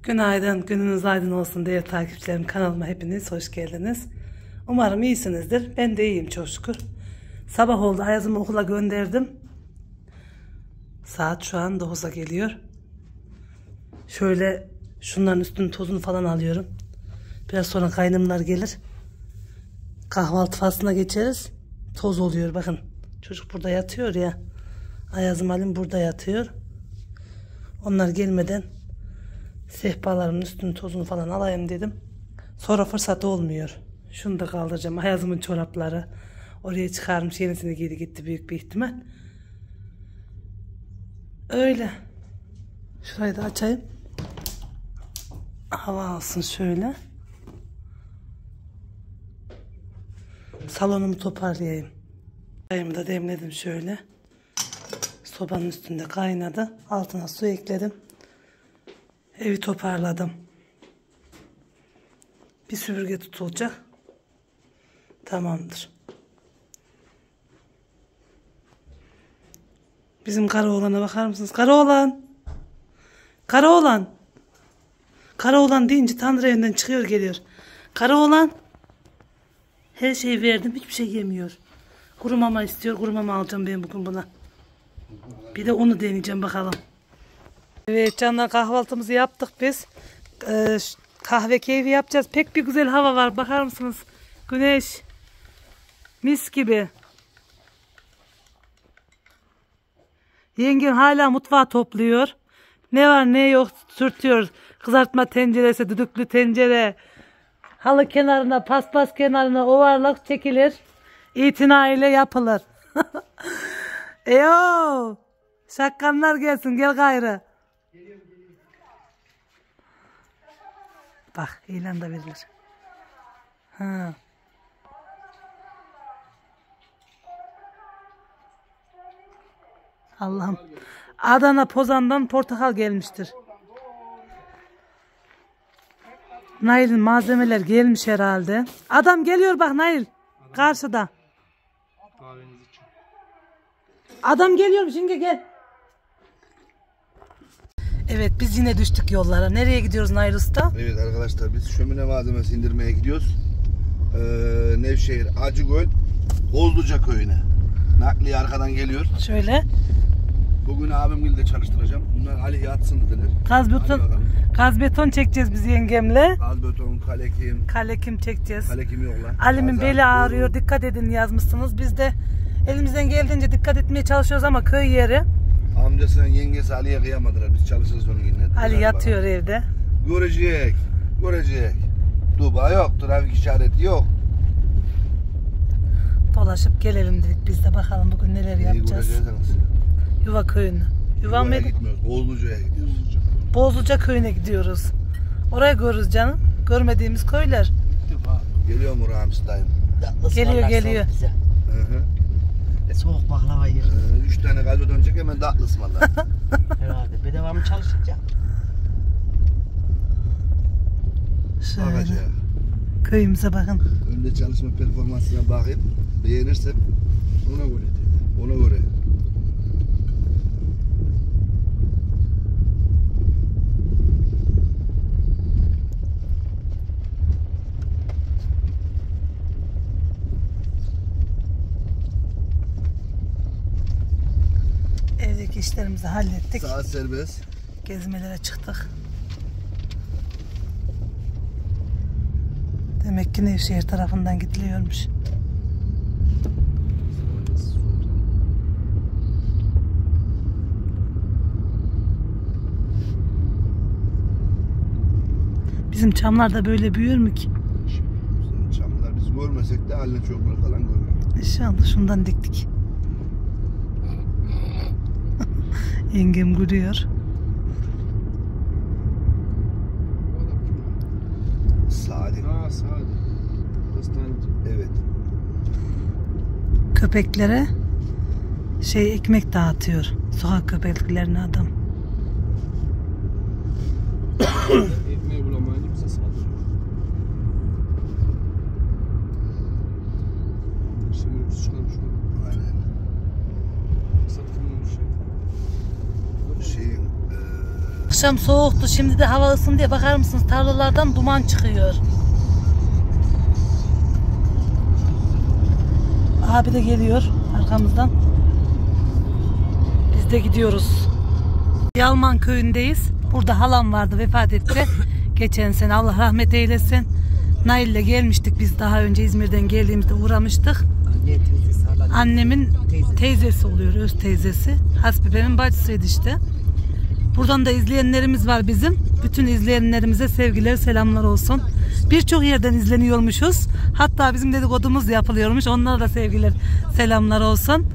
Günaydın, gününüz aydın olsun değerli takipçilerim. Kanalıma hepiniz hoş geldiniz. Umarım iyisinizdir. Ben de iyiyim çok şükür. Sabah oldu, Ayaz'ımı okula gönderdim. Saat şu an 9'a geliyor. Şöyle şunların üstünün tozunu falan alıyorum. Biraz sonra kaynımlar gelir. Kahvaltı faslına geçeriz. Toz oluyor bakın. Çocuk burada yatıyor ya. Ayaz'ım Halim burada yatıyor. Onlar gelmeden sehpalarımın üstünün tozunu falan alayım dedim. Sonra fırsat olmuyor. Şunu da kaldıracağım. Ayaz'ımın çorapları. Oraya çıkarmış, yenisini giydi gitti büyük bir ihtimal. Öyle. Şurayı da açayım. Hava alsın şöyle. Salonumu toparlayayım. Çayımı da demledim şöyle. Sobanın üstünde kaynadı. Altına su ekledim. Evi toparladım. Bir süpürge tutulacak. Tamamdır. Bizim Karaoğlan'a bakar mısınız? Karaoğlan. Karaoğlan. Karaoğlan deyince Tanrı evinden çıkıyor geliyor. Karaoğlan. Her şeyi verdim. Hiçbir şey yemiyor. Kuru mama istiyor. Kuru mama alacağım ben bugün buna. Bir de onu deneyeceğim bakalım. Evet canlar, kahvaltımızı yaptık biz. Kahve keyfi yapacağız. Pek bir güzel hava var. Bakar mısınız? Güneş. Mis gibi. Yengem hala mutfağı topluyor. Ne var ne yok sürtüyor. Kızartma tenceresi, düdüklü tencere. Halı kenarına, paspas kenarına ovarlak çekilir. İtina ile yapılır. Eyo! Şakkanlar gelsin, gel gayrı. Bak, ilan da verilir. Ha. Allah'ım. Adana Pozan'dan portakal gelmiştir. Nail'in malzemeler gelmiş herhalde. Adam geliyor bak Nail. Karşıda. Adam geliyor şimdi gel. Evet biz yine düştük yollara. Nereye gidiyoruz Nail Usta? Evet arkadaşlar biz şömine malzemesi indirmeye gidiyoruz. Nevşehir Acıgöl Bozluca köyüne. Nakliye arkadan geliyor. Şöyle. Bugün abimgilde de çalıştıracağım. Bunlar Ali yatsın dediler. Gaz beton çekeceğiz biz yengemle. Gaz beton, kalekim. Kalekim çekeceğiz. Kalekim yok lan. Ali'min beli ağrıyor. Dikkat edin yazmışsınız. Biz de elimizden geldiğince dikkat etmeye çalışıyoruz ama köy yeri. Amcasının yengesi Ali'ye kıyamadılar. Biz çalışırız onun yine. Ali yatıyor evde. Görecek. Görecek. Duba yok. Trafik işareti yok. Dolaşıp gelelim dedik biz de, bakalım bugün neler yapacağız. Yuva köyüne. Yuva mıydı? Gitmiyoruz. Bozluca'ya gidiyoruz. Bozluca köyüne gidiyoruz. Oraya görürüz canım. Görmediğimiz köyler. Geliyor mu Ramiz dayım? Geliyor. Hı. Soğuk baklava yer. 3 tane gaz beton çek hemen tatlı ısmarlar. Herhalde. Bedava mı çalışacak? Şöyle. Köyümüze bakın. Önde çalışma performansına bakayım. Beğenirsem ona göre. Evdeki işlerimizi hallettik. Saat serbest. Gezmelere çıktık. Demek ki Nevşehir tarafından gidiliyormuş. Bizim çamlar da böyle büyür mü ki? Çamlar biz görmesek de haline çokları falan görüyor. İnşallah şundan diktik. Yengem gülüyor. Sadi. Evet. Köpeklere ekmek dağıtıyor. Sokak köpeklerine adam. Ekmeği bulamayınca bize saldırıyor. Şimdi biz çıkarmış olduk. Aynen. Satılmış. Akşam soğuktu. Şimdi de hava ısındı diye bakar mısınız? Tarlalardan duman çıkıyor. Abi de geliyor arkamızdan. Biz de gidiyoruz. Yalman köyündeyiz. Burada halam vardı, vefat etti. Geçen sene, Allah rahmet eylesin. Nail'le gelmiştik biz, daha önce İzmir'den geldiğimizde uğramıştık. Annemin teyzesi oluyor, öz teyzesi. Hasbibe'nin bacısıydı işte. Buradan da izleyenlerimiz var bizim. Bütün izleyenlerimize sevgiler, selamlar olsun. Birçok yerden izleniyormuşuz. Hatta bizim dedikodumuz yapılıyormuş. Onlara da sevgiler, selamlar olsun.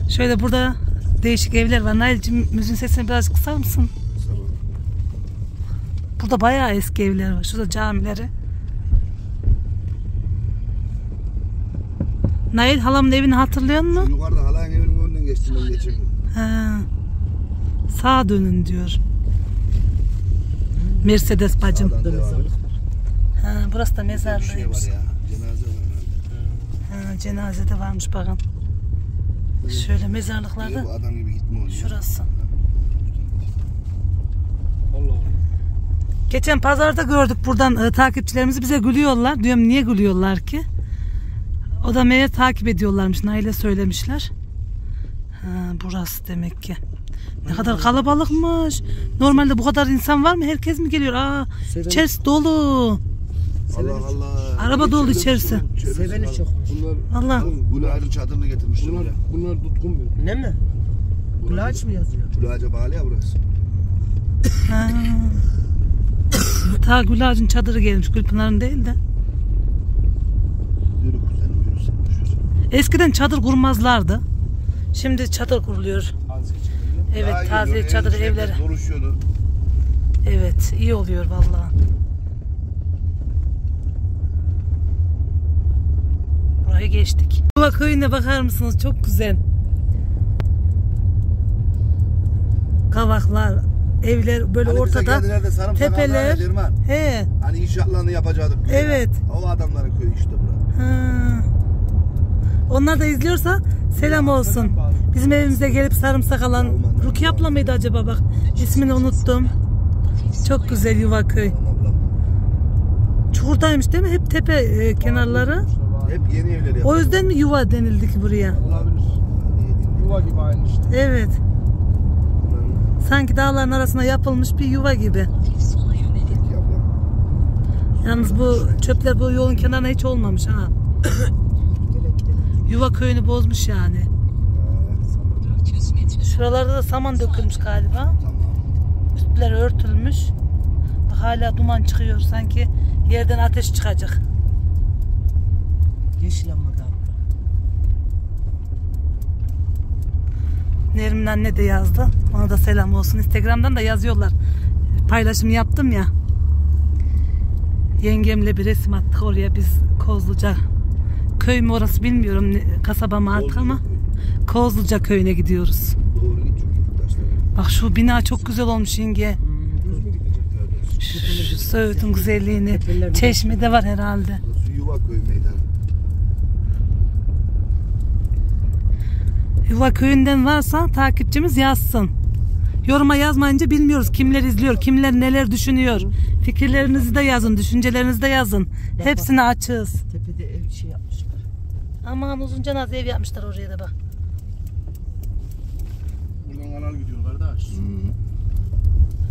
Şöyle burada değişik evler var. Nail'cim, müziğin sesini biraz kısar mısın? Burada bayağı eski evler var. Şurada camileri. Nail, halamın evini hatırlıyor musun? Yukarıda halanın evinin önünden geçtim ben geçen gün. Ha. Sağa dönün diyor. Mercedes bacım. Sağdan devam et. Ha, burası da Bir şey var mezarlığıymış. ya. Cenaze var. Ha, cenaze de varmış bakın. Şöyle mezarlıklarda Bu adam gibi gitme oluyor. şurası. Allah Allah. Geçen pazarda gördük buradan takipçilerimizi, bize gülüyorlar. Diyorum niye gülüyorlar ki? O da meğer takip ediyorlarmış. Nail'e söylemişler. Ha, burası demek ki. Ne kadar kalabalıkmış. Normalde bu kadar insan var mı? Herkes mi geliyor? Aa, içerisi dolu. Allah Allah. Araba dolu içerisi. Seveni çokmuş. Bunlar Allah. Gülağacın çadırını getirmişler buraya. bunlar tutkun bir. Ne mi? Kulaç mı yazıyor? Gülağaca bağlı ya burası. Ha. Ta Gül Ağacı'nın çadırı gelmiş. Gülpınar'ın değil de. Yürü kuzenim yürü sen. Yürü. Eskiden çadır kurmazlardı. Şimdi çadır kuruluyor. Azıcık çekelim. Evet, Daha iyi taze oluyor. çadır Şeyde evleri. Duruşuyordu. Evet, iyi oluyor vallahi. Buraya geçtik. Yuva köyüne bakar mısınız? Çok güzel. Kavaklar, evler böyle Hani bize ortada. geldiler de sarımsak Tepeler. aldılar ya Derman. He. Hani inşaatlarını yapacaktık. ya. Evet. O adamların köyü işte bura. Ha. Onlar da izliyorsa selam olsun. Bizim evimize gelip sarımsak alan Rukiye abla mıydı acaba, bak ismini unuttum. Çok güzel yuva köy. Tamam ablam. Çukurdaymış değil mi? Hep tepe kenarları. Hep yeni evler yapıyor. O yüzden mi yuva denildi ki buraya? Olabilir. Yuva gibi aynı işte. Evet. Sanki dağların arasına yapılmış bir yuva gibi. Peki ablam. Yalnız bu çöpler bu yolun kenarına hiç olmamış ha. Yuva köyünü bozmuş yani. Şuralarda da saman dökülmüş galiba. Tamam. Üstleri örtülmüş. Bak hala duman çıkıyor, sanki yerden ateş çıkacak. Yeşil ama da. Nermin anne de yazdı. Ona da selam olsun. Instagram'dan da yazıyorlar. Paylaşım yaptım ya. Yengemle bir resim attık oraya biz, Kozluca. Köy mü orası bilmiyorum, kasaba mı artık ama Kozluca köyüne gidiyoruz. Doğru git çünkü taşlar. Bak şu bina çok güzel olmuş yenge. Düz mü gidecekler? Şu Söğüt'ün güzelliğini. Çeşme de var herhalde. Burası Yuva köy meydanı. Yuva köyünden varsa takipçimiz yazsın. Yoruma yazmayınca bilmiyoruz kimler izliyor, kimler neler düşünüyor. Fikirlerinizi de yazın, düşüncelerinizi de yazın. Hepsini açığız. Tepede ev şey yapmışlar. Aman uzunca naz ev yapmışlar oraya da bak. Buradan kanal gidiyor kardeş.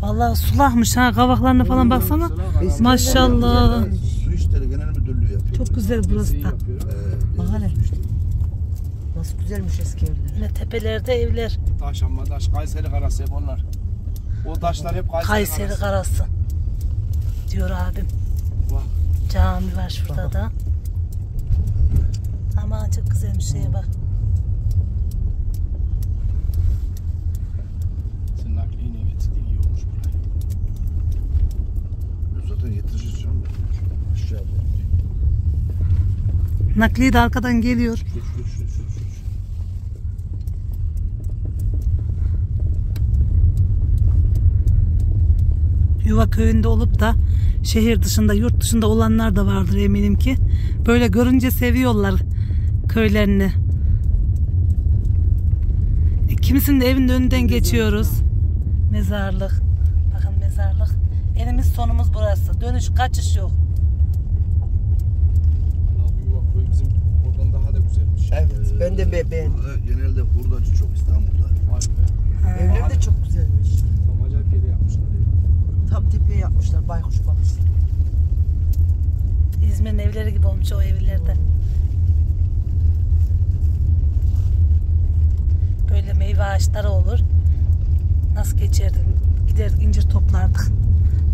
Vallahi sulahmış ha, kavaklarına falan baksana. Maşallah. Su işleri genel müdürlüğü yapıyor. Çok güzel burası da. Bak hele. Nasıl güzelmiş eski evler. Ve tepelerde evler. Taş ama taş. Kayseri karası hep onlar. O taşlar hep Kayseri, Kayseri karası diyor abim. Bak. Cami var şurada da. Aman çok güzelmiş şeye bak. Senin nakliye niye getirdin? İyi olmuş burayı. Zaten yetişir canım. Aşağıda. Nakliye de arkadan geliyor. Şu. Yuva köyünde olup da şehir dışında, yurt dışında olanlar da vardır eminim ki. Böyle görünce seviyorlar köylerini. Kimisinin de evinin önünden geçiyoruz. Mezarlık. Bakın yolumuz burası. Dönüş kaçış yok. Allah bu yuva koyu bizim oradan daha da güzelmiş. Evet, ben de beğendim. Burada genelde hurdacı çok İstanbul'da. Vay be. Evler de çok güzelmiş. Tam acayip yere yapmışlar ya. Tam tepeye yapmışlar, baykuş bakışı. İzmir'in evleri gibi olmuş o evlerde. Böyle meyve ağaçları olur. Nasıl geçerdim? Gider incir toplardık.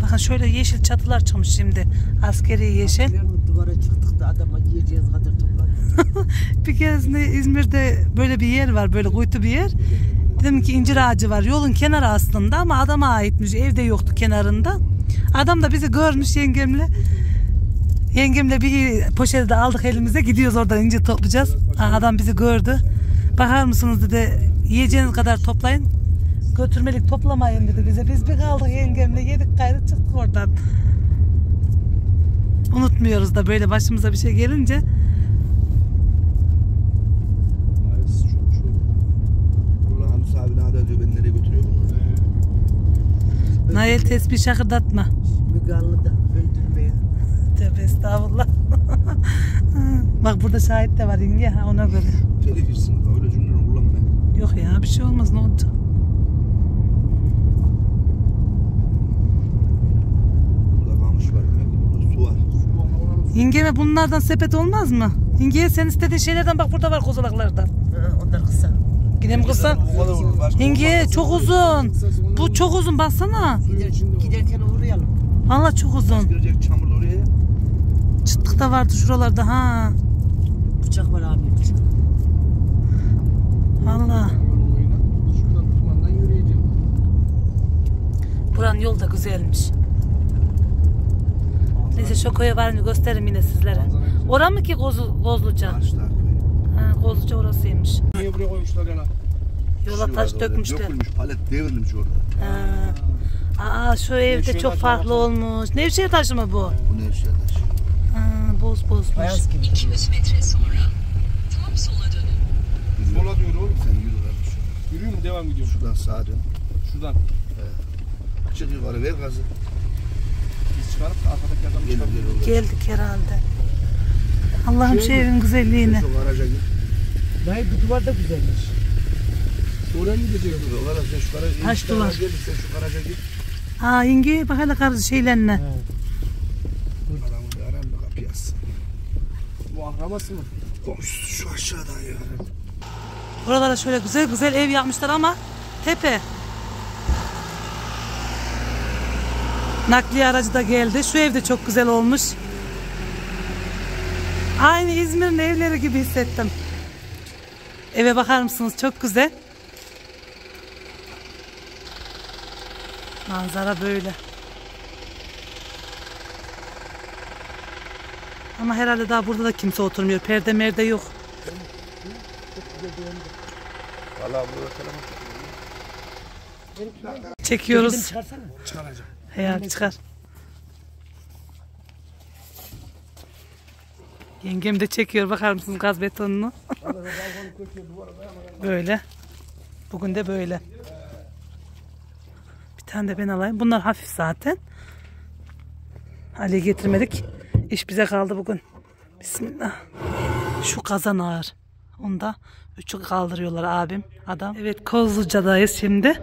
Bakın şöyle yeşil çatılar çıkmış şimdi. Askeri yeşil. Hatırlıyor musun? Duvara çıktık da adama yiyeceğiz kadar topladık. Bir kez İzmir'de böyle bir yer var. Böyle kuytu bir yer. Dedim ki incir ağacı var. Yolun kenarı aslında ama adama aitmiş. Evde yoktu kenarında. Adam da bizi görmüş yengemle. Yengemle bir poşeti de aldık elimize. Gidiyoruz oradan incir toplayacağız. Adam bizi gördü. Bakar mısınız dedi. Yiyeceğiniz kadar toplayın. Götürmelik toplamayın dedi bize. Biz bir kaldık yengemle. Yedik gayrı çıktık oradan. Unutmuyoruz da böyle başımıza bir şey gelince. Hayırlısı çok şey. Allah Hamza abi ne diyor, beni nereye götürüyor bunlar? Nail tesbih şakırdatma. Müge Anlı da öldürmeye. Tövbe estağfurullah. Bak burada şahit de var yenge, ona göre. Telif girsin, öyle cümleleri kullanmayın. Yok ya bir şey olmaz, ne olacak? Burada kamış var demek ki, burada su var. Yengeme bunlardan sepet olmaz mı? Yengeye sen istediğin şeylerden bak, burada var kozalaklardan. Ha, onlar kısa. Gidelim kısa. Bu kadar olur, başka Yenge olmaz. çok uzun. Bu çok uzun, baksana. Giderken uğrayalım. Valla çok uzun. Girecek çamurda oraya ya. Çıtlık da vardı şuralarda ha. Bıçak var abi, bıçak. Valla. Şuradan tırmandan yürüyeceğim. Buranın yolu da güzelmiş. Neyse şu köye varınca gösteririm yine sizlere. Ora mı ki Kozluca? Taşlar köyü. Ha, Kozluca orasıymış. Niye buraya koymuşlar ya lan? Yola Şu taş var orada, dökmüşler. Dökülmüş, palet devrilmiş orada. Aa şu evde Nevşehir çok taşı farklı var. olmuş. Nevşehir taşı mı bu? Bu ne işler taş? Bozmuş. Fayans gibi. 200 metre sonra tam sola dönün. Sola diyor oğlum. Sen yürü kardeşim. Yürüyor mu? Devam gidiyorum. Şuradan sağa dön. Şuradan. Çık yukarı, ver gazı. Biz çıkarıp da arkadaki adamı Gelir çıkarıp. gelir. Geldik herhalde. Allah'ım şu evin güzelliğine. Şu garaja gir. Dayı bu duvar da güzelmiş. Oraya mı gideceğiz? Şu garaj, sen şu garaja Taş gir. duvar. Gel, sen şu garaja gir. Yenge bak hele karı şeylerine. Adamı bir arayayım da kapıyı açsın. Bu akrabası mı? Komşusu şu aşağıda ya. Buralara şöyle güzel güzel ev yapmışlar ama tepe. Nakliye aracı da geldi. Şu ev de çok güzel olmuş. Aynı İzmir'in evleri gibi hissettim. Eve bakar mısınız? Çok güzel. Manzara böyle. Ama herhalde daha burada da kimse oturmuyor. Perde merde yok. Vallahi burada telefon. Çekiyoruz. Çıkarsana. Çıkaracağım. Hayal çıkar. Yengem de çekiyor, bakar mısınız gaz betonunu? Böyle. Bugün de böyle. Bir tane de ben alayım. Bunlar hafif zaten. Ali'yi getirmedik. İş bize kaldı bugün. Bismillah. Şu kazan ağır. Onu da 3'ü kaldırıyorlar abim, adam. Evet, Kozluca'dayız şimdi.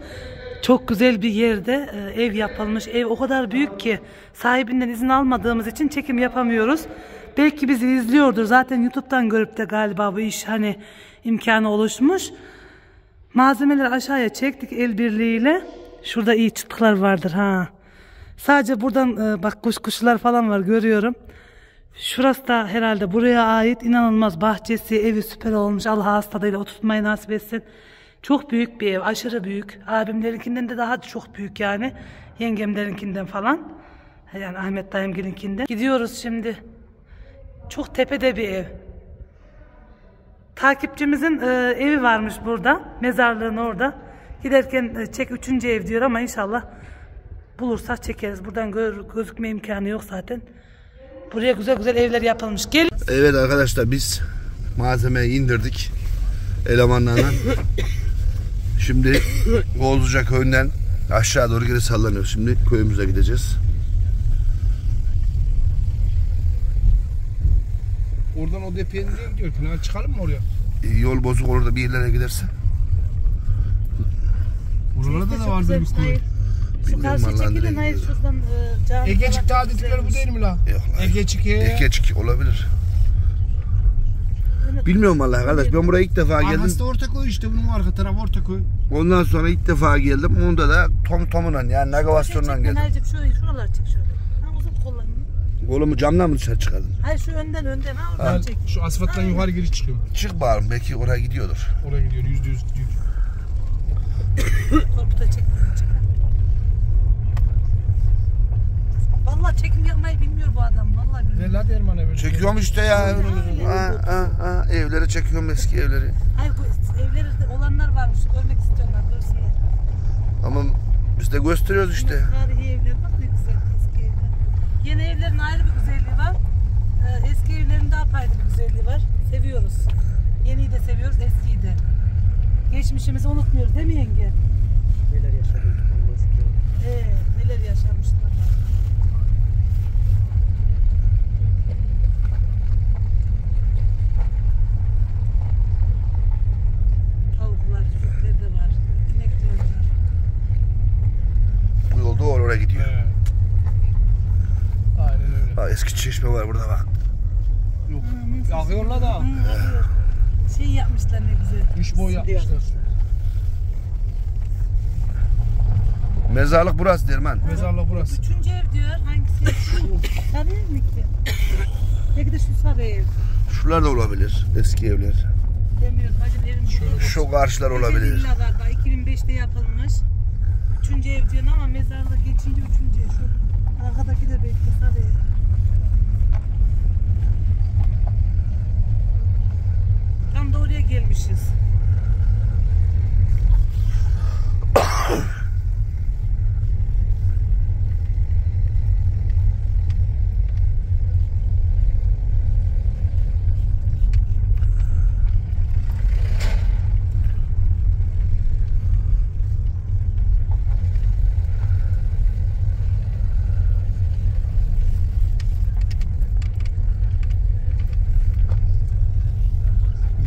Çok güzel bir yerde ev yapılmış. Ev o kadar büyük ki sahibinden izin almadığımız için çekim yapamıyoruz. Belki bizi izliyordur. Zaten YouTube'dan görüp de galiba bu iş hani imkanı oluşmuş. Malzemeleri aşağıya çektik el birliğiyle. Şurada iyi çıtıklar vardır ha. Sadece buradan bak kuşlar falan var, görüyorum. Şurası da herhalde buraya ait. İnanılmaz bahçesi, evi süper olmuş. Allah ağız tadıyla oturtmayı nasip etsin. Çok büyük bir ev, aşırı büyük. Abimlerinkinden de daha çok büyük yani. Yengemlerinkinden falan. Yani Ahmet dayımgelinkinden. Gidiyoruz şimdi. Çok tepede bir ev. Takipçimizin evi varmış burada. Mezarlığın orada. Giderken çek 3. ev diyor ama inşallah bulursak çekeriz. Buradan gözükme imkanı yok zaten. Buraya güzel güzel evler yapılmış. Gel. Evet arkadaşlar, biz malzemeyi indirdik elemanlarla. Şimdi Kozluca köyünden aşağı doğru geri sallanıyoruz. Şimdi köyümüze gideceğiz. Oradan o depeye niye gidiyor ki? Ne, çıkalım mı oraya? Yol bozuk olur da bir yerlere giderse. Buralarda da vardır bir kuyu. Şu Bilmiyorum karşı vallahi çekilin nereye hayır gidiyor. şuradan cami Egecik falan daha dedikleri bu güzelmiş. değil mi la? Yok lan. Egecik Ekecik olabilir. Bilmiyorum vallahi kardeş, ben buraya ilk defa geldim. Arkası da Ortaköy işte, bunun arka tarafı Ortaköy. Ondan sonra ilk defa geldim. Onda da Tom'la yani navigasyondan geldim. Hayırcığım şuralar çek şöyle. Ha uzat kollarını. Kolumu camdan mı dışarı çıkardım? Hayır şu önden ha oradan Ben çek. şu asfalttan yukarı giriş çıkıyorum. Çık bakalım, belki oraya gidiyordur. Oraya gidiyor, %100 gidiyor. Korkuta çek. Vallahi çekim yapmayı bilmiyor bu adam. Vallahi bilmiyor. Ver la Derman eve. Çekiyorum işte ya. Evleri çekiyorum, eski evleri. Hayır bu evlerde olanlar varmış. Görmek istiyorlar. Görsünler. Ama biz de gösteriyoruz işte. Tarihi evler bak ne güzel eski evler. Yeni evlerin ayrı bir güzelliği var. Eski evlerin daha ayrı bir güzelliği var. Seviyoruz. Yeniyi de seviyoruz, eskiyi de. Geçmişimizi unutmuyoruz değil mi yenge? Neler yaşadık. Neler yaşanmışlar. Tavuklar, çocuklar da var. İnekler var. Bu yol doğru oraya gidiyor. He. Aynen öyle. Ha, eski çeşme var burada bak. Yok. Yakıyorlar da. Akıyor. Şey yapmışlar ne güzel. Üç boy yapmışlar. Mezarlık burası Derman. Mezarlık burası. Üçüncü ev diyor. Hangisi? Sarı ev mi ki? Belki de şu sarı ev. Şuralar da olabilir, eski evler. Demiyoruz hacım evimiz. Şöyle Şu karşılar olabilir. Villalarda 2005'te yapılmış. Üçüncü ev diyorsun ama mezarlık geçince üçüncü ev. Şu arkadaki de belki sarı ev. Tam da oraya gelmişiz.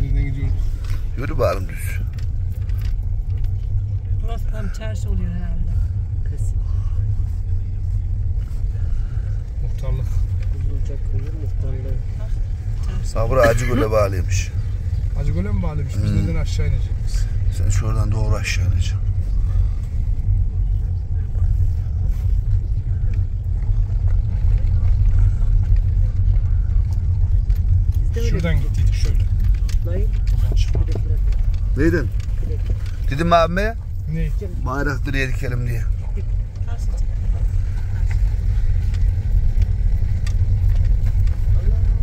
Nereden gidiyoruz? Yürü bakalım düz. Burası tam çarşı oluyor herhalde. Muhtarlık. Uzunca köyün muhtarlığı. Sabır Acıgöl'e bağlıymış. Acıgöl'e mi bağlıymış? Biz neden aşağı ineceğiz? Sen şuradan doğru aşağı ineceksin. Şuradan gittiydik şöyle. Dayı. Buradan çıkmadık. Neydin? Dedim abime Ne? bayrak direğe dikelim diye. Karşı çık.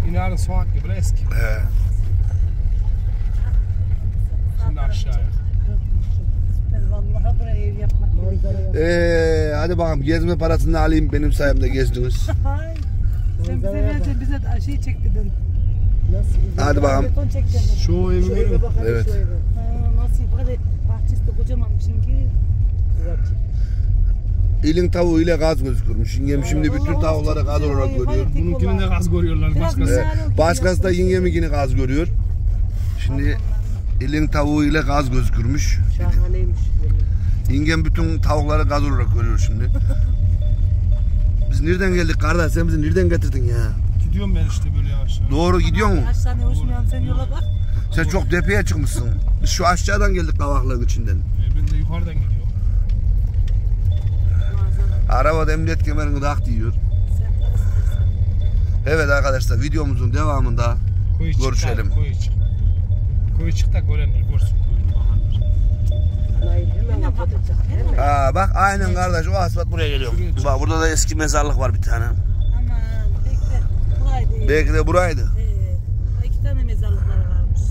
İnarın sokak gibi eski. He. Şimdi aşağıya. Ben vallahi buraya ev yapmak gerekiyor. Hadi bakalım, gezme parasını alayım, benim sayemde gezdiniz. Ay, sen bize vereceksin, bize de şey çek dedin. Nasıl güzel. Hadi bakalım. Beton çek dedin. Şu evi Şu görüyor eve musun? bak hadi Evet. şu eve. Nasıl? Hadi bahçesi de kocaman çünkü. İlin tavuğu ile gaz gözükürmüş. Yengem şimdi bütün tavukları gaz olarak görüyor. Bununkini de gaz görüyorlar başkası. Başkası da yengemikini gaz görüyor. Şimdi ilin tavuğu ile gaz gözükürmüş. Şahaneymiş. Yengem bütün tavukları gaz olarak görüyor şimdi. Biz nereden geldik kardeş? Sen bizi nereden getirdin ya? Gidiyorum ben işte böyle yavaş yavaş. Doğru gidiyor mu? Aşağı ne uçmayan sen yola bak. Sen çok tepeye çıkmışsın. Biz şu aşağıdan geldik kavaklığın içinden. Ben de yukarıdan gidiyorum. Arabada emniyet kemerini tak diyor. Evet arkadaşlar, videomuzun devamında Koyu çık. görüşelim. Koyu çık. Koyu çık da görenler görsün koyunu bakanlar. Nail hemen kapatacak. Hemen. Bak aynen kardeş, o asfalt buraya geliyor. Bak burada da eski mezarlık var bir tane. Aman bekle. Buraydı. Belki de buraydı. 2 tane mezarlıkları varmış.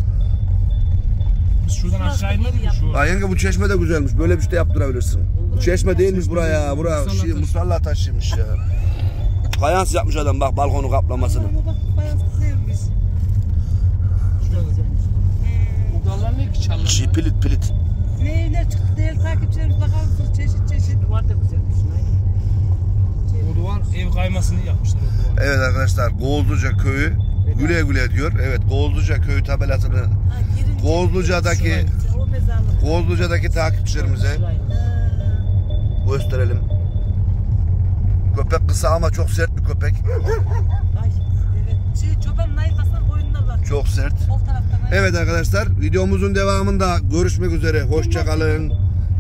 Biz şuradan aşağı inmedik mi şu? Aa, yenge bu çeşme de güzelmiş. Böyle bir şey de yaptırabilirsin. Bu çeşme değilmiş buraya. Bura musalla taşıymış ya. Fayans yapmış adam, bak balkonu kaplamasını. Ama bak bayağı güzelmiş. Bu dallar ne ki çallar? Pilit. Ne evler çıktı değerli takipçilerimiz bakar mısınız? Çeşit çeşit. Duvar da güzelmiş. Nail. O duvar ev kaymasını yapmışlar o duvar. Evet arkadaşlar, Kozluca köyü güle güle diyor. Evet, Kozluca köyü tabelasını Kozluca'daki takipçilerimize gösterelim. Köpek kısa ama çok sert bir köpek. Ay, evet. Çoban nail basan koyunlar var. Çok sert. Sol tarafta nail. Evet arkadaşlar, videomuzun devamında görüşmek üzere. Hoşça kalın.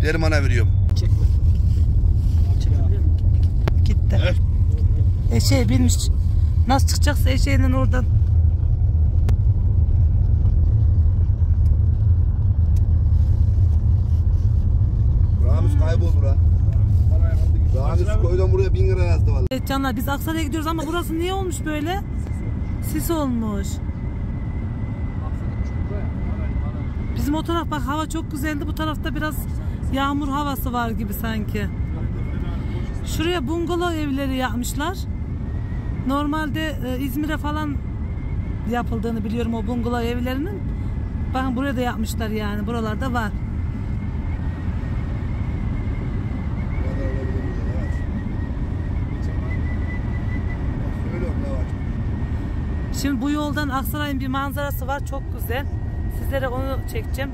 Derman'a veriyorum. Gitti. Evet. Eşeğe binmiş. Nasıl çıkacaksa eşeğinden oradan. Ramiz kayboldu ha. Ramiz koydan buraya 1000 lira yazdı vallahi. Evet canlar, biz Aksaray'a gidiyoruz ama burası niye olmuş böyle? Sis olmuş. Bizim o taraf bak, hava çok güzeldi. Bu tarafta biraz yağmur havası var gibi sanki. Şuraya bungalov evleri yapmışlar. Normalde İzmir'e falan yapıldığını biliyorum o bungalov evlerinin. Bakın buraya da yapmışlar yani. Buralarda var. Şimdi bu yoldan Aksaray'ın bir manzarası var. Çok güzel. Sizlere onu çekeceğim.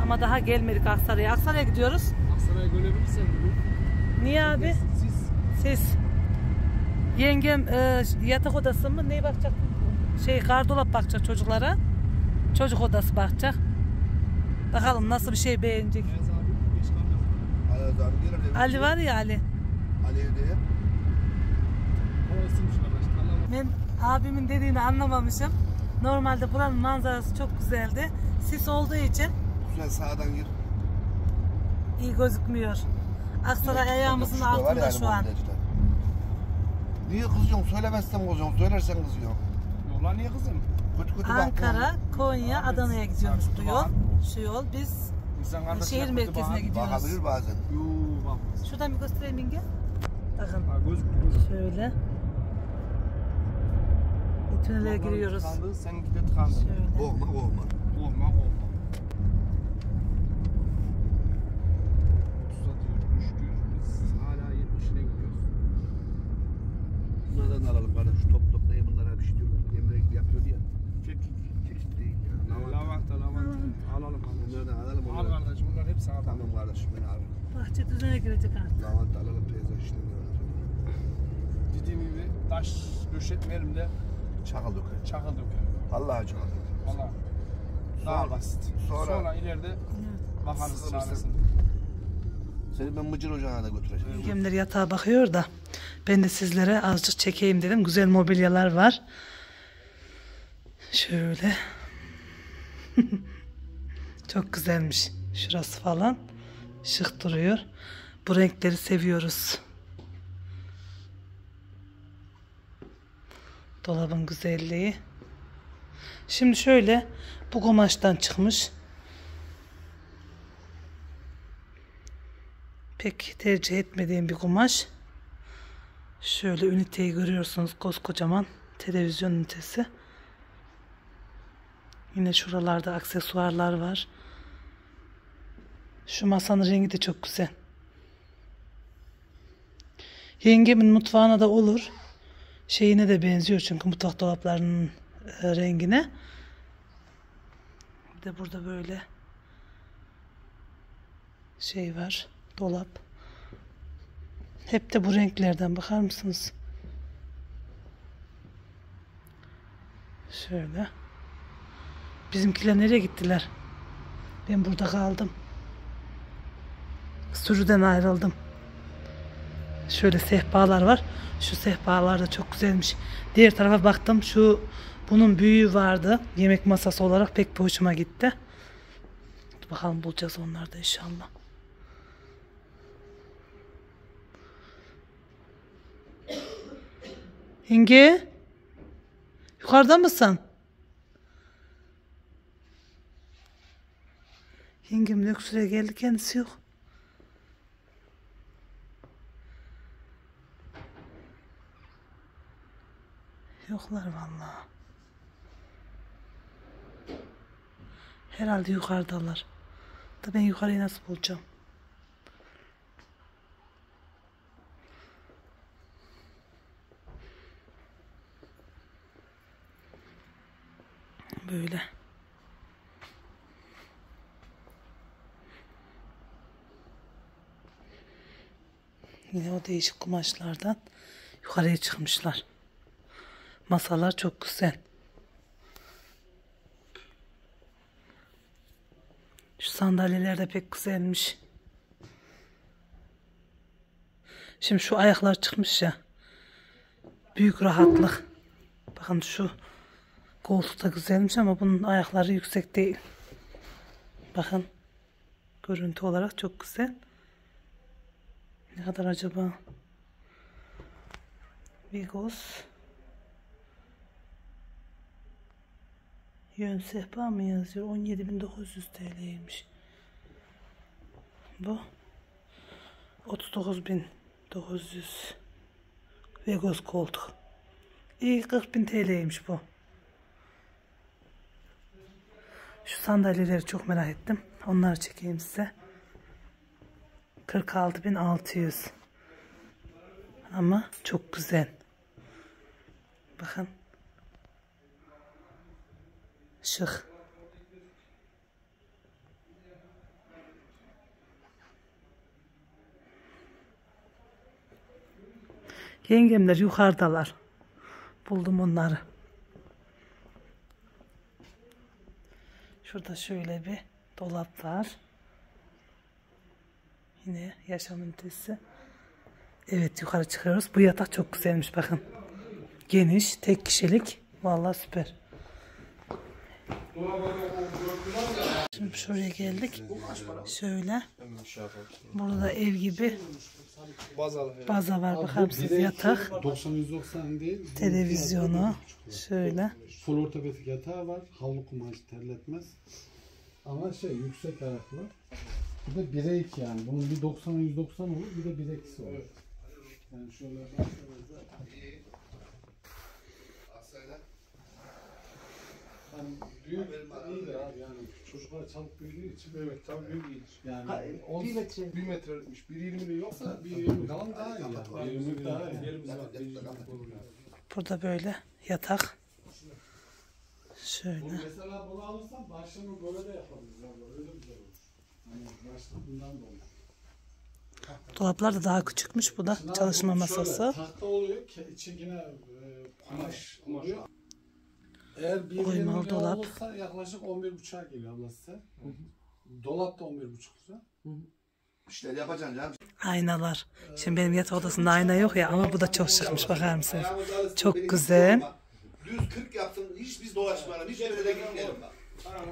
Ama daha gelmedik Aksaray'a. Aksaray'a gidiyoruz. Aksaray'a görebilirsen bunu. Niye abi? Siz. Yengem yatak odası mı? Neye bakacak? Gardırop bakacak çocuklara. Çocuk odası bakacak. Bakalım nasıl bir şey beğenecek. Ali var ya Ali. Ali evde ya. Ben abimin dediğini anlamamışım. Normalde buranın manzarası çok güzeldi. Sis olduğu için Güzel, sağdan gir. iyi gözükmüyor. Aksaray ayağımızın altında şu an. Niye kızıyorsun? Söylemezsen kızıyorsun. Söylersen kızıyorsun. Yola niye kızım? Kötü kötü Ankara, Konya, Adana'ya gidiyormuş bu yol. Şu yol. Biz şehir merkezine gidiyoruz. Bakabilir bazen. Yoo bak. Şuradan bir göstereyim İnge. Bakın. Gözüktü. Şöyle. Tünele giriyoruz. Sen gide tıkandın. Şöyle. Korkma. Olma. 30'a diyor, düştü. Biz hala 70'ine gidiyoruz. Bunlardan alalım kardeş. Şu top neye bunlara bir şey diyorlar. Emre yapıyordu ya. Kekik değil ya. Lavanta. Alalım kardeş. Bunlardan alalım. Al kardeş, bunlar hepsi sana. Tamam kardeşim, ben abi. Bahçe düzene girecek artık. Lavanta alalım, peyzaj işlerini alalım. Dediğim gibi taş döşetmeyelim de Çakıl dökelim. çakıl dökelim. Vallahi çakıl dökelim. Valla. Daha basit. Sonra ileride bakarız Sıkılırsın. çaresine. Seni ben Mıcır Ocağı'na da götüreceğim. Yengemler yatağa bakıyor da ben de sizlere azıcık çekeyim dedim. Güzel mobilyalar var. Şöyle. Çok güzelmiş. Şurası falan. Şık duruyor. Bu renkleri seviyoruz. Dolabın güzelliği. Şimdi şöyle bu kumaştan çıkmış. Pek tercih etmediğim bir kumaş. Şöyle üniteyi görüyorsunuz, koskocaman televizyon ünitesi. Yine şuralarda aksesuarlar var. Şu masanın rengi de çok güzel. Yengemin mutfağına da olur. Şeyine de benziyor çünkü mutfak dolaplarının rengine. Bir de burada böyle şey var. Dolap. Hep de bu renklerden, bakar mısınız? Şöyle. Bizimkiler nereye gittiler? Ben burada kaldım. Sürüden ayrıldım. Şöyle sehpalar var. Şu sehpalar da çok güzelmiş. Diğer tarafa baktım. Bunun büyüğü vardı. Yemek masası olarak pek bir hoşuma gitti. Bakalım bulacağız onları da inşallah. Yenge, yukarıda mısın? Yengem de öksürüğe geldi, kendisi yok. Yoklar vallahi. Herhalde yukarıdalar. Da ben yukarıyı nasıl bulacağım? Böyle. Yine o değişik kumaşlardan yukarıya çıkmışlar. Masalar çok güzel. Şu sandalyeler de pek güzelmiş. Şimdi şu ayaklar çıkmış ya. Büyük rahatlık. Bakın şu koltuk da güzelmiş ama bunun ayakları yüksek değil. Bakın. Görüntü olarak çok güzel. Ne kadar acaba? Vigos. Yön sehpa mı yazıyor? 17.900 TL'ymiş. Bu 39.900. Vigos koltuk. İyi 40.000 TL'ymiş bu. Şu sandalyeleri çok merak ettim. Onları çekeyim size. 46.600. Ama çok güzel. Bakın. Şık. Yengemler yukarıdalar. Buldum onları. Şurada şöyle bir dolap var. Yine yaşam ünitesi. Evet, yukarı çıkıyoruz. Bu yatak çok güzelmiş bakın. Geniş, tek kişilik. Vallahi süper. Şimdi şuraya geldik. Şöyle. Burada da ev gibi baza var. Bakar mısınız? Yatak. 90-190 değil. Televizyonu. Şöyle. Full ortopedik yatağı var. Havlu kumaşı terletmez. Ama yüksek ayaklı. Bu da 1'e 2 yani. Bunun bir 90'a 190 olur. Bir de 1'e 2'si olur. Yani şöyle yani büyük iyidir abi yani. Çocuklar çabuk büyüdüğü için. Evet tabii büyük iyidir. Yani 1 metre. 1 metrelikmiş. 1.20'de yoksa 1.20 falan daha iyi yani. 1.20 daha iyi. yerimiz var. 1.20 olur yani. Burada böyle yatak. Şöyle. Mesela bunu alırsan başlığını böyle de yapabiliriz abla. Öyle güzel olur. Yani başlık bundan da olur. Dolaplar da daha küçükmüş. Bu da Şimdi çalışma abi masası. Şöyle, tahta oluyor. İçi yine kumaş oluyor. Eğer 1.20 Oymalı lira dolap. olursa yaklaşık 11.5'a geliyor abla size. Dolap da 11.5 lira. İşler yapacaksın canım. Aynalar. Şimdi benim yatak odasında ayna yok ya ama bu da çok şıkmış. Bakar mısınız? Ayağımız arasında Çok beni hiç güzel. yorma. Düz 40 yaptın, hiç biz dolaşmayalım, hiç beni de gitmeyelim bak.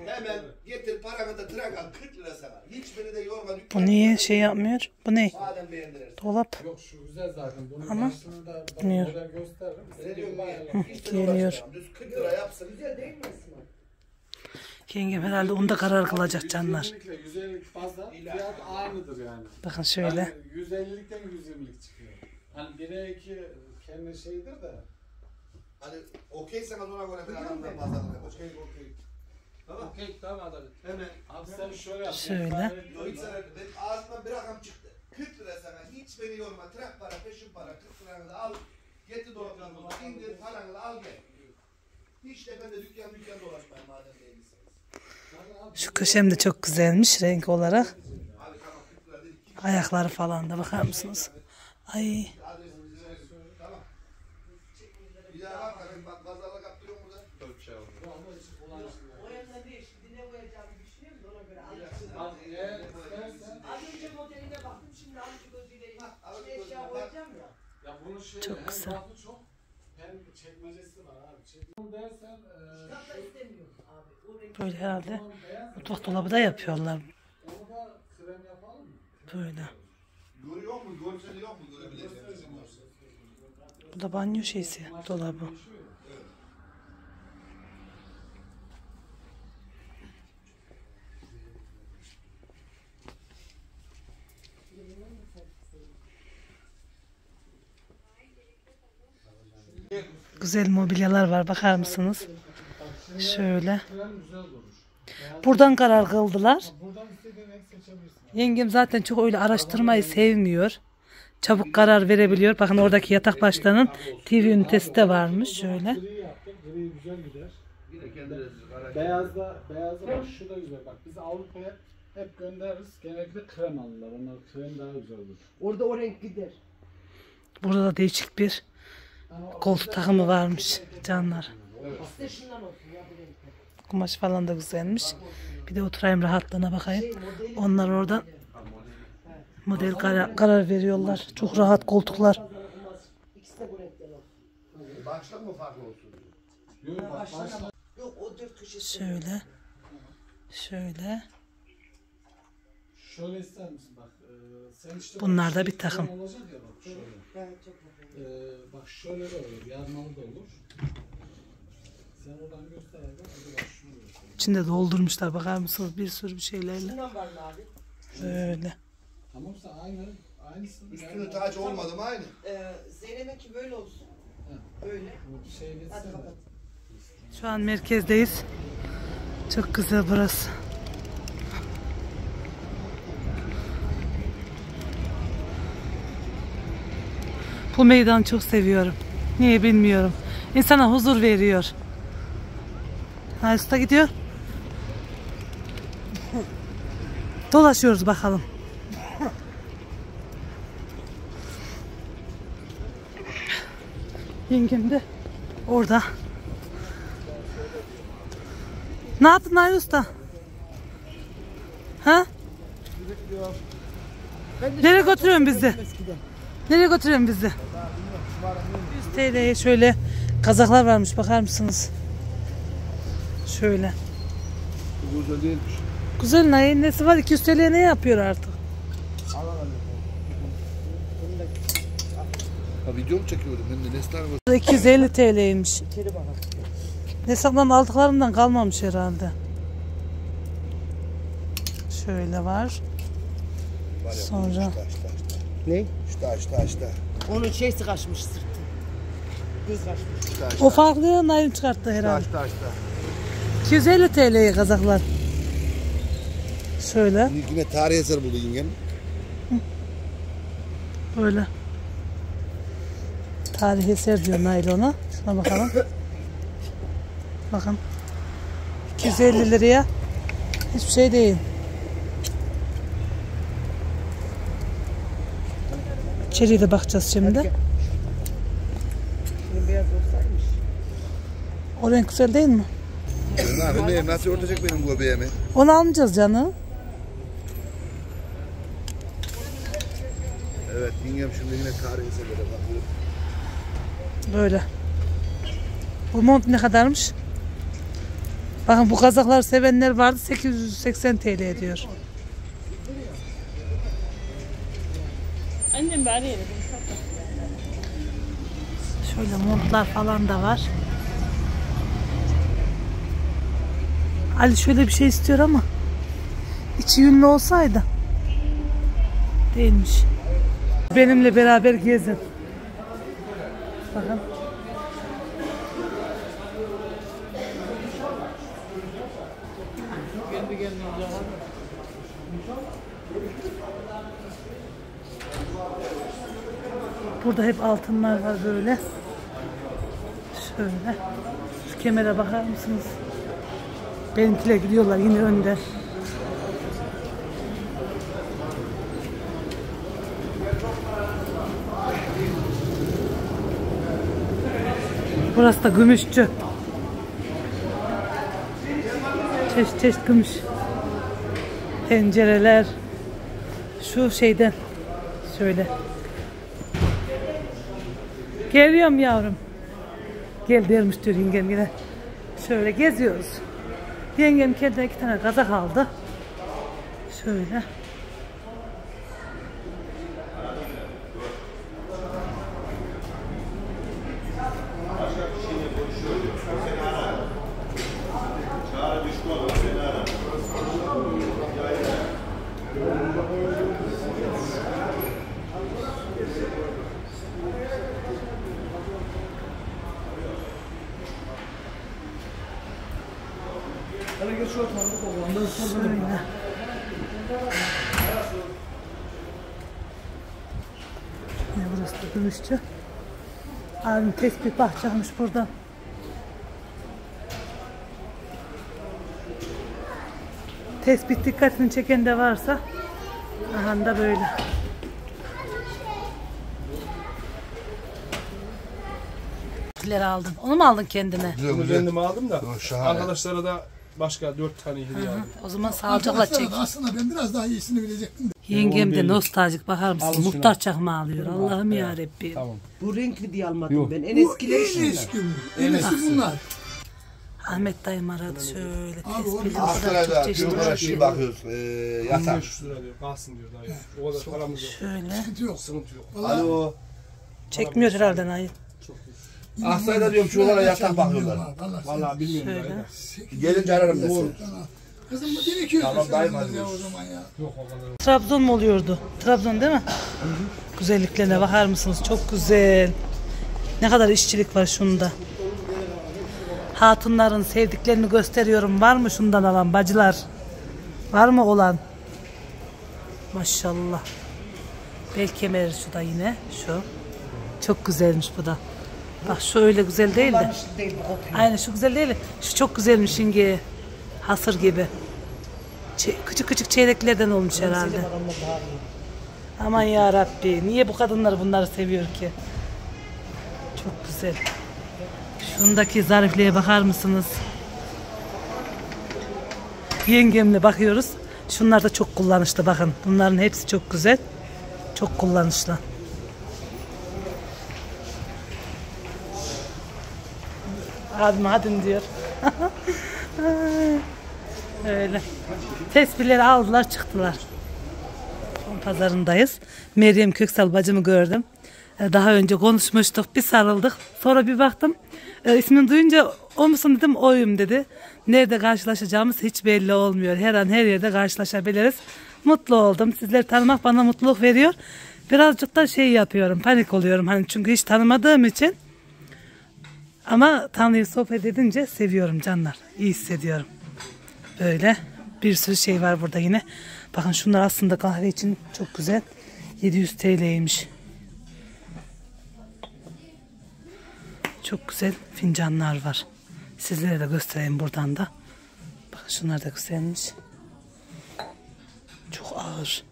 Hemen getir paranı da trak al, 40 lira sana. Hiç beni de yorma. Bu niye şey yapmıyor? Bu ne? Madem beğendirirsin. Dolap. Yok şu güzel zaten. Bunun Ama başlığını da ben bilmiyorum. model gösteririm. Ne diyorum Bayağı- ya? Hiç de Geliyor. dolaşmayalım. Düz 40 lira yapsın. Güzel değil mi Esma? Yengem herhalde onda karar kılacak canlar. 120'likle 150'lik fazla fiyat aynıdır yani. Bakın şöyle. Yani 150'likten 120'lik çıkıyor. Hani 1'e 2 kendi şeydir de. Hani okeysen ona göre bir adamdan pazarlık yapacağım. Okey. Tamam. Okey tamam hadi. Hemen. Abi sen şöyle yap. Şöyle. Yok hiç sana, benim ağzımdan bir rakam çıktı. 40 lira sana, hiç beni yorma. Trak para, peşin para, 40 liranı da al. Getir dolaplarını, indir, paranı da al gel. Hiç de ben de dükkan dolaşmayayım madem değilsiniz. Şu köşem de çok güzelmiş renk olarak. Abi tamam 40 lira dedik. Ayakları falan da bakar mısınız? Ay. Tamam. Bir daha bak bakayım, bak pazarlık yaptırıyorum burada. 4 şey oldu. O yanına değil. Şimdi ne koyacağımı düşünüyorum da ona göre alışsın. Abi eğer istersen Az önce modeline baktım. Şimdi alıcı gözüyle içine eşya koyacağım ya. ya bunu şöyle Çok hem güzel. rafı çok hem çekmecesi var abi. Bunu dersen Kitap da istemiyorum abi. O renk Böyle herhalde mutfak dolabı da yapıyorlar. onu da krem yapalım mı? Böyle. Görüyor mu? Görseli yok mu? Görebileceğiniz için varsa. Bu da banyo şeysi dolabı. Güzel mobilyalar var, bakar mısınız? Şöyle. Krem güzel durur. Buradan karar kıldılar. Buradan istediğin renk seçebilirsin. Yengem zaten çok öyle araştırmayı sevmiyor. Çabuk karar verebiliyor. Bakın oradaki yatak başlarının TV ünitesi de varmış. Şöyle. Gri yaptık. Gri güzel gider. Beyazda bak şu da güzel. Bak biz Avrupa'ya hep göndeririz. Genellikle krem alırlar. Onlar krem daha güzel olur. Orada o renk gider. Burada da değişik bir koltuk takımı varmış canlar. İkisi de şundan olsun ya bu renkte. Kumaş falan da güzelmiş. Bir de oturayım rahatlığına bakayım. Onlar oradan model karar veriyorlar. Çok rahat koltuklar. İkisi de bu renkten olsun. Başlık mı farklı olsun? Yok o 4 köşesi. Şöyle. Şöyle. Şöyle ister misin bak? Sen işte Bunlar bak, da bir takım. olacak ya bak şöyle. Ben çok mutluyum. Bak şöyle de olur. Yarmalı da olur. Sen oradan göster abi. Hadi bak şunu göster. İçinde doldurmuşlar. Bakar mısınız? Bir sürü bir şeylerle. Şundan var mı abi? Böyle. Tamamsa aynısını. Üstünü tacı olmadı mı aynı? Zeynep'inki böyle olsun. Böyle. Bu şey Hadi geçsene. kapat. Şu an merkezdeyiz. Çok güzel burası. Bu meydanı çok seviyorum. Niye bilmiyorum. İnsana huzur veriyor. Usta gidiyor. Dolaşıyoruz bakalım. Yengem de orada. Ne yaptın Nail Usta? Ha? Nereye götürüyorsun bizi? Nereye götürüyorsun bizi? 100 TL'ye şöyle kazaklar varmış, bakar mısınız? Şöyle. Bu güzel değilmiş. Güzel, Nail nesi var? 200 TL'ye ne yapıyor artık? Ha, video mu çekiyordum ben de Neslihan var. 250 TL'ymiş. Hesapların aldıklarından kalmamış herhalde. Şöyle var. Sonra Ne? Şta. Onun şeysi kaçmış sırtı. Göz kaçmış. o farklı Nail çıkarttı herhalde. Şta. 250 TL'ye kazaklar. Şöyle Yine tarih eser buldu yengem. böyle. Tarihi eser diyor Nail ona. Şuna bakalım. Bakın. 250 liraya hiçbir şey değil. İçeriye de bakacağız şimdi. Şunun beyaz olsaymış. O renk güzel değil mi? Nasıl örtecek benim göbeğimi? Onu almayacağız canım. Evet yengem şimdi yine tarih eserlere bakıyor. Böyle. Bu mont ne kadarmış? Bakın bu kazakları sevenler vardı. 880 TL ediyor. Annem bari yedim. Şöyle montlar falan da var. Ali şöyle bir şey istiyor ama içi yünlü olsaydı. Değilmiş. Benimle beraber gezin. Bakın. Burada hep altınlar var böyle. Şöyle. Şu kemere bakar mısınız? Benimkiler gidiyorlar yine önde. Burası da gümüşçü. Çeşit çeşit gümüş. Tencereler. Şu şeyden. Şöyle. Geliyorum yavrum. Gel dermiş diyor yengem yine. Şöyle geziyoruz. Yengem kendine 2 tane kazak aldı. Şöyle. Şöyle. Ne burası da gümüşçü. Abim tespih bahçeymiş burada. Tespit dikkatini çeken de varsa aha da böyle. Aldım. Onu mu aldın kendine? Bunu kendime aldım da şahane. arkadaşlara da başka 4 tane hediye aldım. O zaman sağlıcakla çek. Aslında ben biraz daha iyisini bilecektim de. Yengem de nostaljik, bakar mısın? Al şunu. Muhtar çakma alıyor. Allah'ım yarabbim. Tamam. Bu renkli diye almadım Yok. ben. En Bu eskileri en şunlar. eski mi? En eski bunlar. Ahmet dayım aradı şöyle. Abi o Tespihli o kadar Ankara'da çok çeşitli diyorlar var şey ki. bakıyoruz. Yatak. 1500 lira diyor. Kalsın diyor dayı. O kadar paramız yok. Şöyle. Sıkıntı yok. Sıkıntı yok. Alo. Çekmiyor herhalde Nayı. Aksaray'da diyorum şuralara yatak bakıyorlar. Vallahi bilmiyorum Şöyle. dayı da. Gelince ararım ben seni. Kızım bu 1200 Tamam, dayım ya hadi. o zaman ya. Yok o kadar. Trabzon mu oluyordu? Trabzon değil mi? Güzelliklerine bakar mısınız? Çok güzel. Ne kadar işçilik var şunda. Hatunların sevdiklerini gösteriyorum. Var mı şundan alan bacılar? Var mı olan? Maşallah. Bel kemeri şu da yine. Şu. Çok güzelmiş bu da. Bak şu öyle güzel değil de. Aynen şu güzel değil de. Şu çok güzelmiş yenge. Hasır gibi. Küçük küçük çeyreklerden olmuş herhalde. Aman ya Rabbi, niye bu kadınlar bunları seviyor ki? Çok güzel. Şundaki zarifliğe bakar mısınız? Yengemle bakıyoruz. Şunlar da çok kullanışlı, bakın. Bunların hepsi çok güzel. Çok kullanışlı. Abim hadi diyor. Öyle. Tespihleri aldılar çıktılar. Pazarındayız. Meryem Köksal bacımı gördüm. Daha önce konuşmuştuk. Bir sarıldık. Sonra bir baktım. İsmini duyunca o musun dedim. Oyum dedi. Nerede karşılaşacağımız hiç belli olmuyor. Her an her yerde karşılaşabiliriz. Mutlu oldum. Sizleri tanımak bana mutluluk veriyor. Birazcık da şey yapıyorum. Panik oluyorum. Hani çünkü hiç tanımadığım için. Ama tanıyıp sohbet edince seviyorum canlar. İyi hissediyorum. Böyle bir sürü şey var burada yine. Bakın şunlar aslında kahve için çok güzel. 700 TL'ymiş. Çok güzel fincanlar var. Sizlere de göstereyim buradan da. Bakın şunlar da güzelmiş. Çok ağır.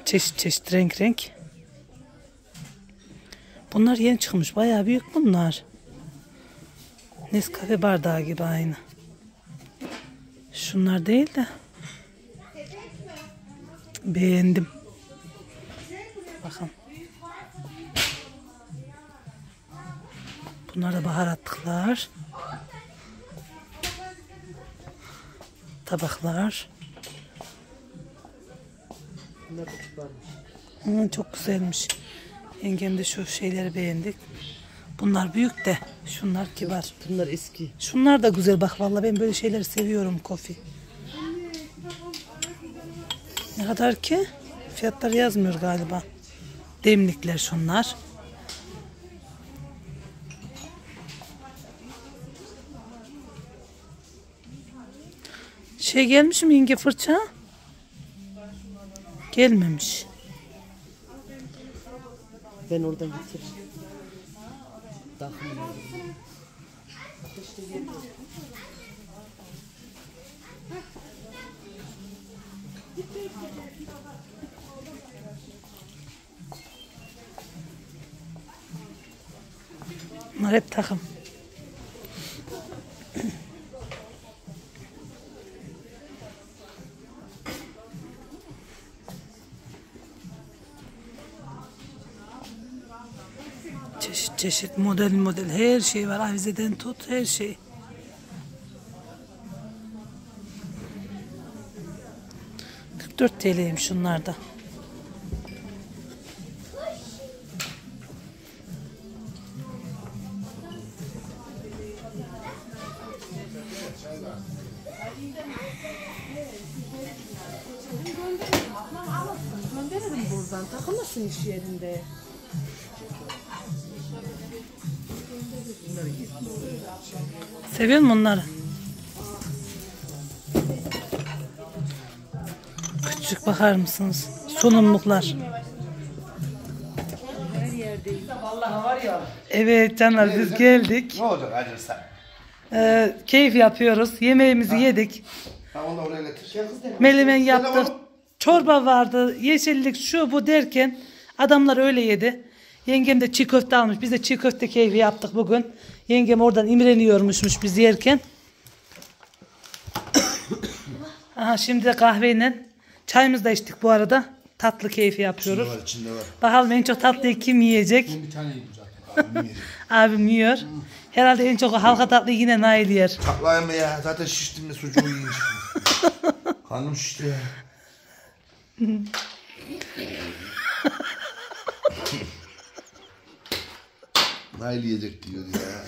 Çeşit çeşit renk renk. Bunlar yeni çıkmış. Bayağı büyük bunlar. Nescafe bardağı gibi aynı. Şunlar değil de. Beğendim. Bakın. Bunlar da baharatlıklar. Tabaklar. Çok güzelmiş. Yengem de şu şeyleri beğendik. Bunlar büyük de şunlar kibar. Bunlar eski. Şunlar da güzel bak vallahi ben böyle şeyleri seviyorum kofi. Ne kadar ki? Fiyatları yazmıyor galiba. Demlikler şunlar. Şey gelmiş mi yenge fırça? Gelmemiş. Ben oradan getiririm. Bunlar hep takım. Çeşit çeşit model model her şey var. Avizeden tut her şey. $44 TL'ymiş şunlar da. Gönderirim buradan. Takılmasın iş yerinde. Seviyor musun onları? Küçük bakar mısınız? Sunumluklar. Vallahi var ya. Evet canlar biz geldik. Ne olacak acırsa? Keyif yapıyoruz. Yemeğimizi yedik. Ha onu da oraya getir. Melemen yaptık. Çorba vardı. Yeşillik şu bu derken adamlar öyle yedi. Yengem de çiğ köfte almış. Biz de çiğ köfte keyfi yaptık bugün. Yengem oradan imreniyormuşmuş biz yerken. Aha, şimdi de kahveyle çayımızı da içtik bu arada. Tatlı keyfi yapıyoruz. İçinde var. Bakalım en çok tatlıyı kim yiyecek? Bir tane yedim zaten. Abim yiyor. Herhalde en çok halka tatlıyı yine Nail yer. Taklayayım ya. Zaten şiştim de sucuğu yiyince. Karnım şişti ya. Nail yiyecek diyor ya.